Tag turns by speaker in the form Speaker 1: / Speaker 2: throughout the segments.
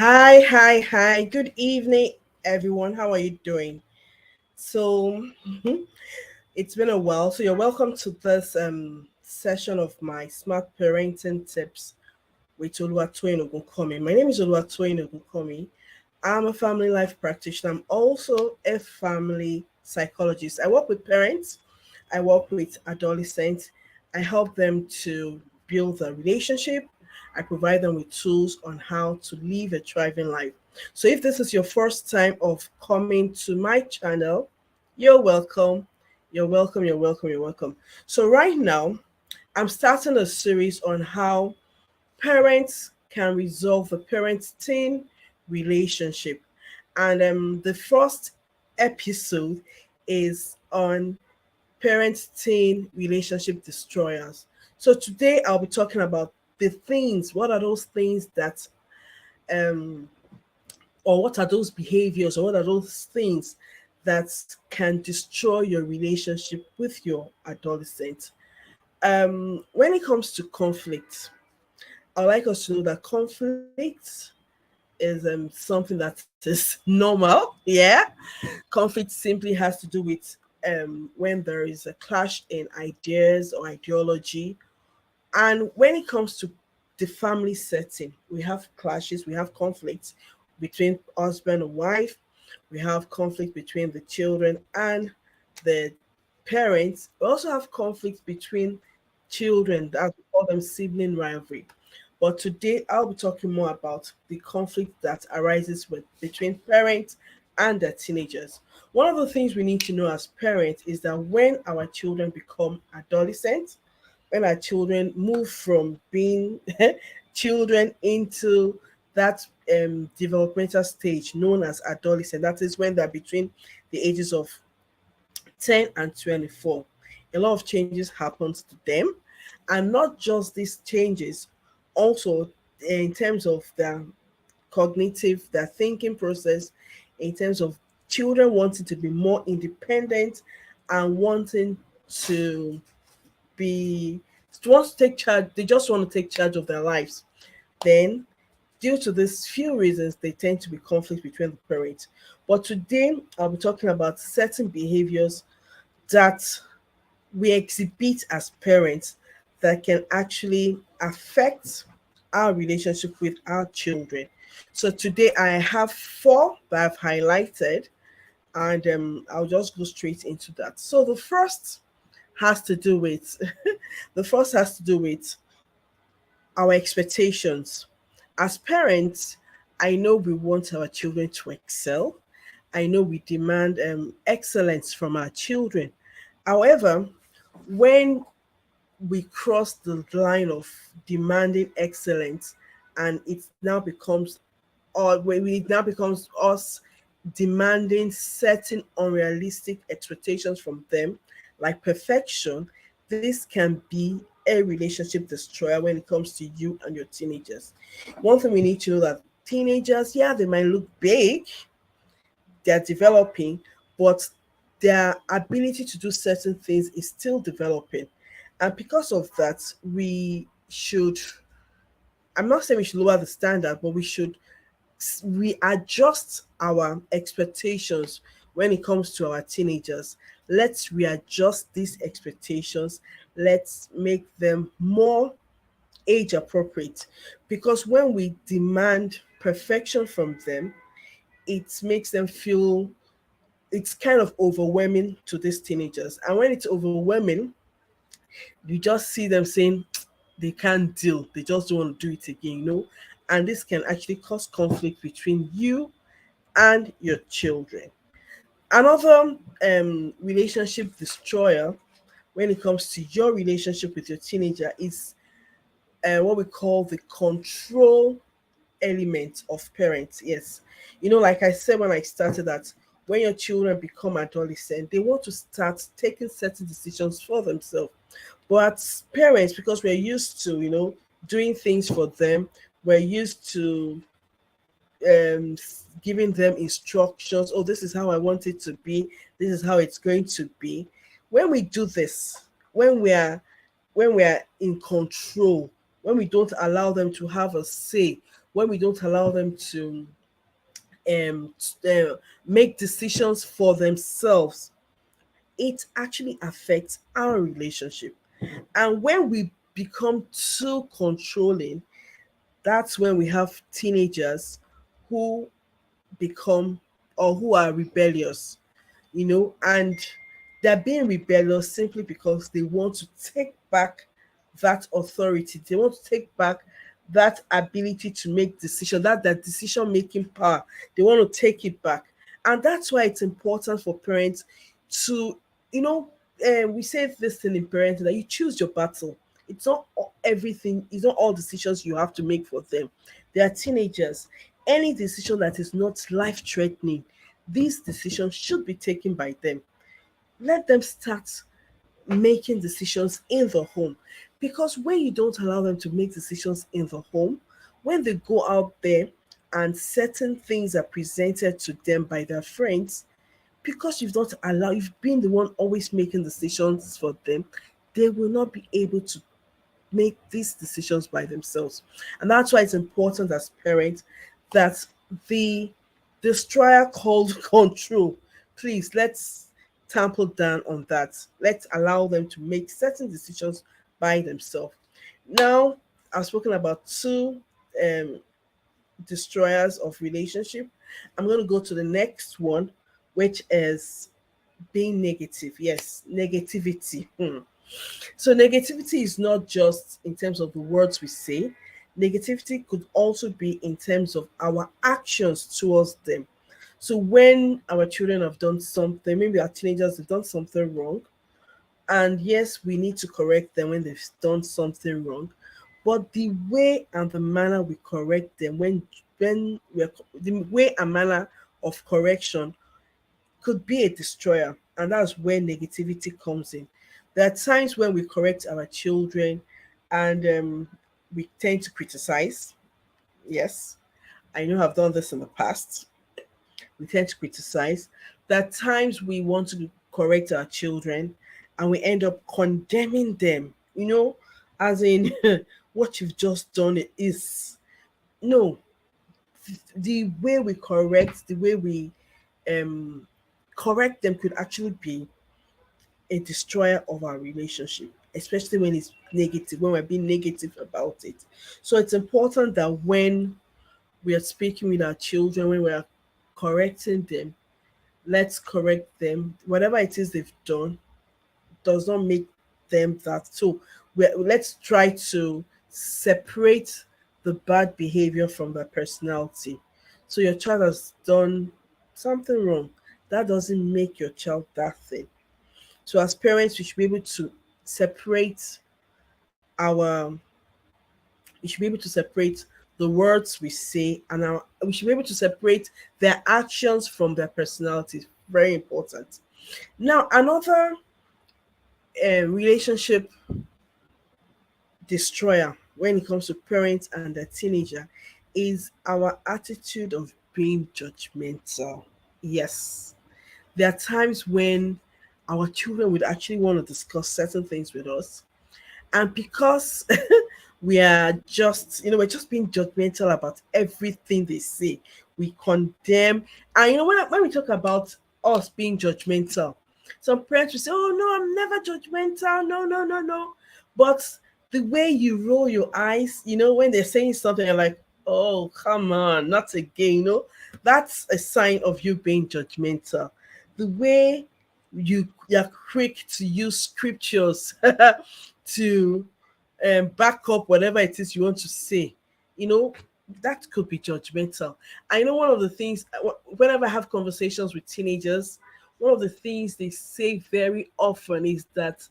Speaker 1: Hi. Good evening, everyone. How are you doing? So, it's been a while. So, you're welcome to this session of my smart parenting tips with Oluwatoyin Ogunkomi. My name is Oluwatoyin Ogunkomi. I'm a family life practitioner. I'm also a family psychologist. I work with parents, I work with adolescents. I help them to build a relationship. I provide them with tools on how to live a thriving life. So if this is your first time of coming to my channel, you're welcome. You're welcome. So right now, I'm starting a series on how parents can resolve the parent teen relationship. And the first episode is on parent teen relationship destroyers. So today I'll be talking about the things, what are those things that, um, or what are those behaviors, or what are those things that can destroy your relationship with your adolescent. When it comes to conflict, I'd like us to know that conflict is something that is normal. Yeah, conflict simply has to do with when there is a clash in ideas or ideology. And when it comes to the family setting, we have clashes, we have conflicts between husband and wife, we have conflict between the children and the parents. We also have conflicts between children, that we call them sibling rivalry. But today I'll be talking more about the conflict that arises between parents and their teenagers. One of the things we need to know as parents is that when our children become adolescents, when our children move from being children into that developmental stage known as adolescent, that is when they're between the ages of 10 and 24. A lot of changes happens to them, and not just these changes, also in terms of their cognitive, their thinking process, in terms of children wanting to be more independent and wanting to be wants to take charge. They just want to take charge of their lives. Then, due to these few reasons, they tend to be conflict between the parents. But today I'll be talking about certain behaviors that we exhibit as parents that can actually affect our relationship with our children. So today I have four that I've highlighted, and I'll just go straight into that. So has to do with the first has to do with our expectations. As parents, I know we want our children to excel. I know we demand excellence from our children. However, when we cross the line of demanding excellence, and it now becomes us demanding certain unrealistic expectations from them, like perfection, this can be a relationship destroyer when it comes to you and your teenagers. One thing we need to know that teenagers, yeah, they might look big, they're developing, but their ability to do certain things is still developing. And because of that, I'm not saying we should lower the standard, but we adjust our expectations when it comes to our teenagers. Let's readjust these expectations. Let's make them more age appropriate. Because when we demand perfection from them, it makes them feel it's kind of overwhelming to these teenagers. And when it's overwhelming, you just see them saying they can't deal, they just don't want to do it again. And this can actually cause conflict between you and your children. Another relationship destroyer when it comes to your relationship with your teenager is what we call the control element of parents. Yes. Like I said when I started, that when your children become adolescent, they want to start taking certain decisions for themselves. But as parents, because we're used to, doing things for them, we're used to giving them instructions. Oh, this is how I want it to be. This is how it's going to be. When we do this, when we are in control, when we don't allow them to have a say, when we don't allow them to um, make decisions for themselves, it actually affects our relationship. And when we become too controlling, that's when we have teenagers who become or who are rebellious, and they're being rebellious simply because they want to take back that authority. They want to take back that ability to make decision, that decision making power. They want to take it back. And that's why it's important for parents to, you know, we say this thing in parenting that you choose your battle. It's not everything, it's not all decisions you have to make for them. They are teenagers. Any decision that is not life threatening, these decisions should be taken by them. Let them start making decisions in the home. Because when you don't allow them to make decisions in the home, when they go out there and certain things are presented to them by their friends, because you've been the one always making decisions for them, they will not be able to make these decisions by themselves. And that's why it's important as parents that the destroyer called control, please let's tamper down on that. Let's allow them to make certain decisions by themselves. Now, I've spoken about two um, destroyers of relationship. I'm going to go to the next one, which is being negative. Yes, negativity. So negativity is not just in terms of the words we say. Negativity could also be in terms of our actions towards them. So when our children have done something, maybe our teenagers have done something wrong, and yes, we need to correct them when they've done something wrong. But the way and the manner we correct them, when we're the way and manner of correction could be a destroyer, and that's where negativity comes in. There are times when we correct our children and we tend to criticize. Yes, I know I've done this in the past. We tend to criticize. There are times we want to correct our children and we end up condemning them, as in what you've just done is no. The way we correct, the way we um, correct them could actually be a destroyer of our relationship, especially when it's negative, when we're being negative about it. So it's important that when we are speaking with our children, when we are correcting them, let's correct them. Whatever it is they've done does not make them that. So let's try to separate the bad behavior from their personality. So your child has done something wrong. That doesn't make your child that thing. So as parents, we should be able to separate our we should be able to separate the words we say and we should be able to separate their actions from their personalities. Very important. Now, another relationship destroyer when it comes to parents and their teenager is our attitude of being judgmental. Yes, there are times when our children would actually want to discuss certain things with us, and because we are just we're just being judgmental about everything they say, we condemn. And when we talk about us being judgmental, some parents will say, oh no, I'm never judgmental, no, no, no, no. But the way you roll your eyes, when they're saying something, you're like, oh come on, not again. That's a sign of you being judgmental. The way you're quick to use scriptures to back up whatever it is you want to say, you know, that could be judgmental. I know one of the things, whenever I have conversations with teenagers, one of the things they say very often is that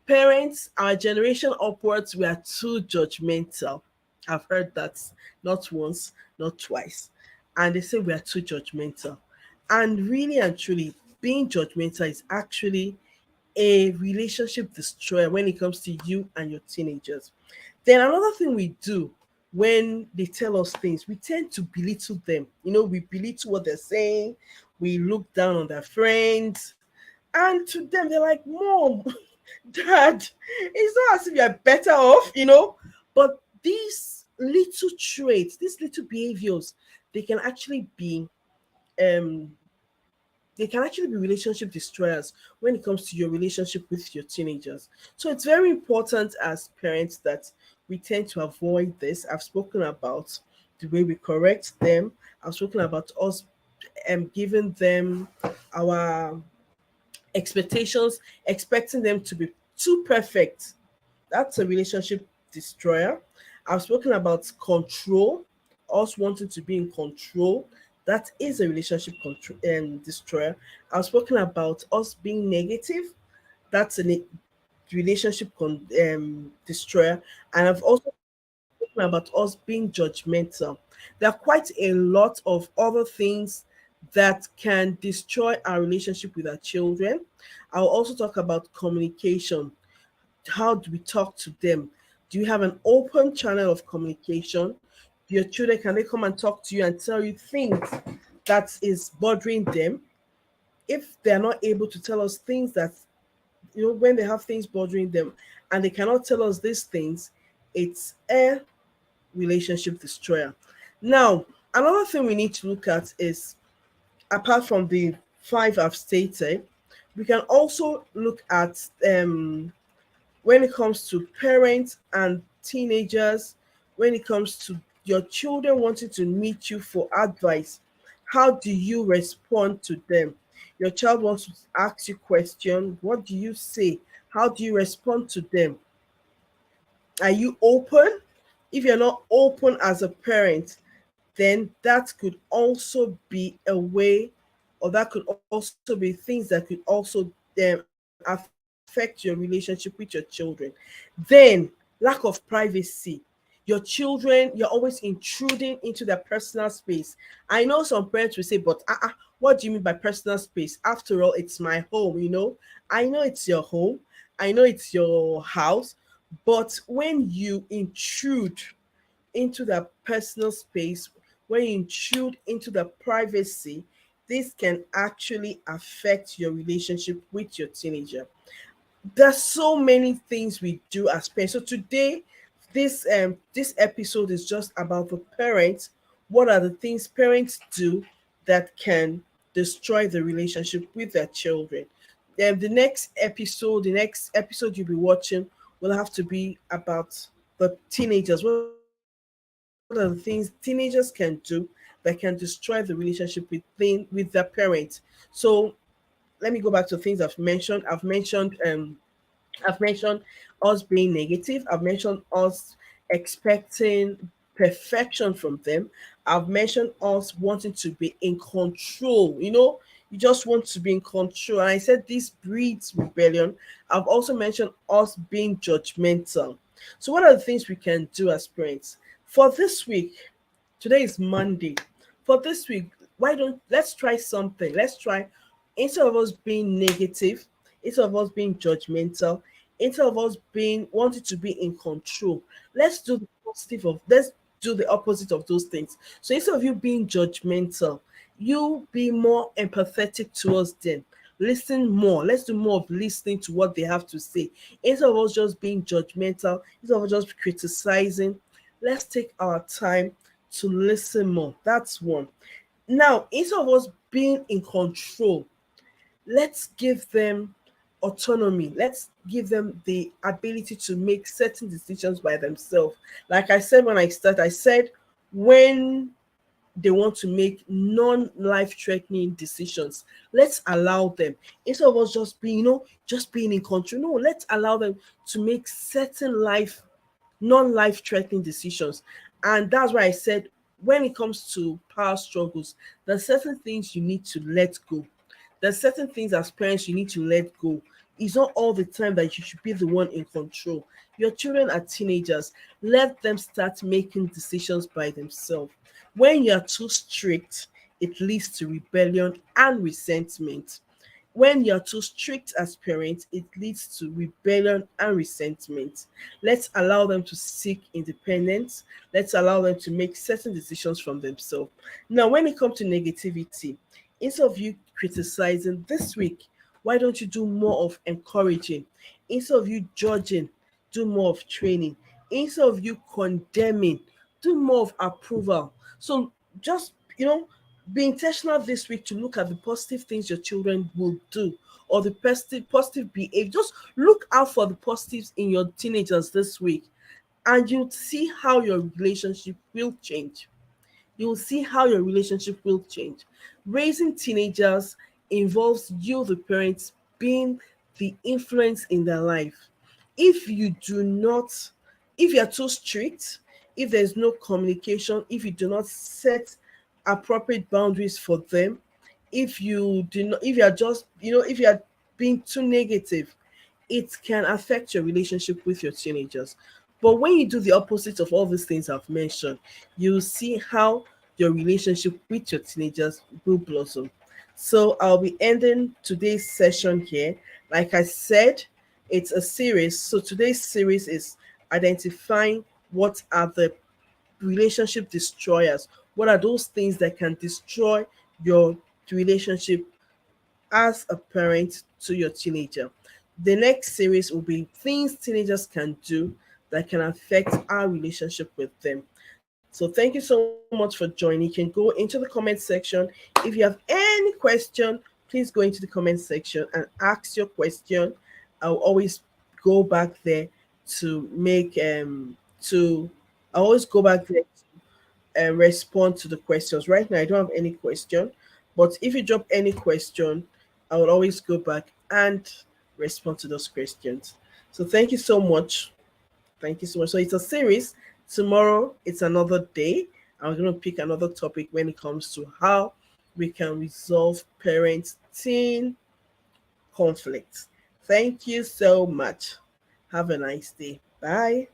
Speaker 1: parents, our generation upwards, we are too judgmental. I've heard that not once, not twice. And they say we are too judgmental. And really and truly, being judgmental is actually a relationship destroyer when it comes to you and your teenagers. Then another thing we do when they tell us things, we tend to belittle them. We belittle what they're saying, we look down on their friends, and to them, they're like, Mom, Dad, it's not as if you're better off. But these little traits, these little behaviors, they can actually be um they can actually be relationship destroyers when it comes to your relationship with your teenagers. So it's very important as parents that we tend to avoid this. I've spoken about the way we correct them. I've spoken about us giving them our expectations, expecting them to be too perfect. That's a relationship destroyer. I've spoken about control, us wanting to be in control. That is a relationship destroyer. I've spoken about us being negative. That's a relationship destroyer. And I've also spoken about us being judgmental. There are quite a lot of other things that can destroy our relationship with our children. I'll also talk about communication. How do we talk to them? Do you have an open channel of communication? Your children, can they come and talk to you and tell you things that is bothering them? If they're not able to tell us things that, when they have things bothering them and they cannot tell us these things, it's a relationship destroyer. Now, another thing we need to look at is, apart from the five I've stated, we can also look at when it comes to parents and teenagers, when it comes to your children wanting to meet you for advice, how do you respond to them? Your child wants to ask you question. What do you say? How do you respond to them? Are you open? If you're not open as a parent, then that could also be a way, or that could also be things that could also affect your relationship with your children. Then, lack of privacy. Your children, you're always intruding into their personal space. I know some parents will say, but what do you mean by personal space? After all, it's my home. I know it's your home. I know it's your house. But when you intrude into the personal space, when you intrude into the privacy, this can actually affect your relationship with your teenager. There's so many things we do as parents. So today, this episode is just about the parents. What are the things parents do that can destroy the relationship with their children? Then the next episode you'll be watching will have to be about the teenagers. What are the things teenagers can do that can destroy the relationship with their parents? So let me go back to things I've mentioned. I've mentioned us being negative. I've mentioned us expecting perfection from them. I've mentioned us wanting to be in control. You just want to be in control. And I said this breeds rebellion. I've also mentioned us being judgmental. So, what are the things we can do as parents? For this week, today is Monday. For this week, why don't let's try something? Let's try, instead of us being negative, instead of us being judgmental, instead of us being wanting to be in control, let's do the opposite of those things. So instead of you being judgmental, you be more empathetic towards them. Listen more. Let's do more of listening to what they have to say. Instead of us just being judgmental, instead of us just criticizing, let's take our time to listen more. That's one. Now, instead of us being in control, let's give them autonomy. Let's give them the ability to make certain decisions by themselves. Like I said when I said when they want to make non-life threatening decisions, let's allow them. Instead of us just being in control, no, let's allow them to make certain non-life threatening decisions. And that's why I said, when it comes to power struggles, there's certain things you need to let go. There's certain things as parents you need to let go. It's not all the time that you should be the one in control. Your children are teenagers. Let them start making decisions by themselves. When you're too strict, it leads to rebellion and resentment. When you're too strict as parents, it leads to rebellion and resentment. Let's allow them to seek independence. Let's allow them to make certain decisions from themselves. Now, when it comes to negativity, instead of you criticizing this week, why don't you do more of encouraging? Instead of you judging, do more of training. Instead of you condemning, do more of approval. So just, be intentional this week to look at the positive things your children will do, or the positive behavior. Just look out for the positives in your teenagers this week, and you'll see how your relationship will change. You will see how your relationship will change. Raising teenagers involves you, the parents, being the influence in their life. If you do not, if you are too strict, if there's no communication, if you do not set appropriate boundaries for them, if you do not, if you are just, if you are being too negative, it can affect your relationship with your teenagers. But when you do the opposite of all these things I've mentioned, you see how your relationship with your teenagers will blossom. So I'll be ending today's session here. Like I said, it's a series. So today's series is identifying what are the relationship destroyers. What are those things that can destroy your relationship as a parent to your teenager? The next series will be things teenagers can do that can affect our relationship with them. So thank you so much for joining. You can go into the comment section. If you have any question, please go into the comment section and ask your question. I'll always go back there to make to I always go back there and respond to the questions. Right now, I don't have any question, but if you drop any question, I will always go back and respond to those questions. So thank you so much. Thank you so much. So it's a series. Tomorrow, it's another day. I'm going to pick another topic when it comes to how we can resolve parent teen conflicts. Thank you so much. Have a nice day. Bye.